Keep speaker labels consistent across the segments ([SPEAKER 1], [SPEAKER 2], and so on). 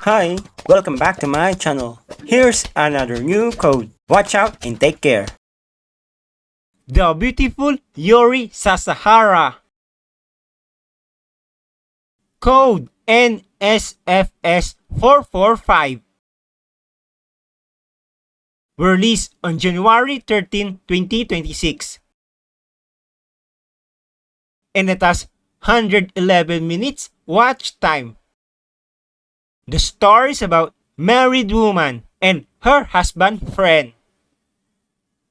[SPEAKER 1] Hi, welcome back to my channel. Here's another new code. Watch out and take care.
[SPEAKER 2] The beautiful Yuri sa Sahara. Code NSFS 445. Released on January 13, 2026. And it has 111 minutes watch time. The story is about married woman and her husband friend.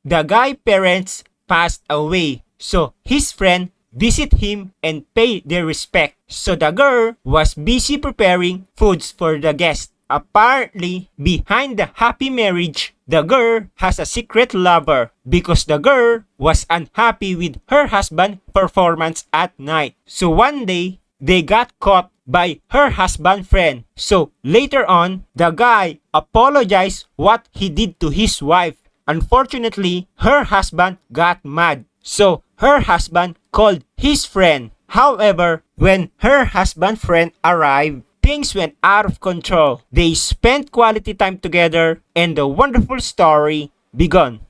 [SPEAKER 2] The guy parents passed away, so his friend visit him and pay their respect. So the girl was busy preparing foods for the guest. Apparently, behind the happy marriage, the girl has a secret lover because the girl was unhappy with her husband's performance at night. So one day, they got caught by her husband friend. So later on, the guy apologized what he did to his wife. Unfortunately, her husband got mad. So her husband called his friend. However, when her husband friend arrived, things went out of control. They spent quality time together and the wonderful story began.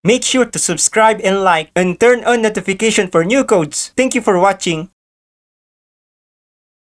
[SPEAKER 1] Make sure to subscribe and like and turn on notification for new codes. Thank you for watching.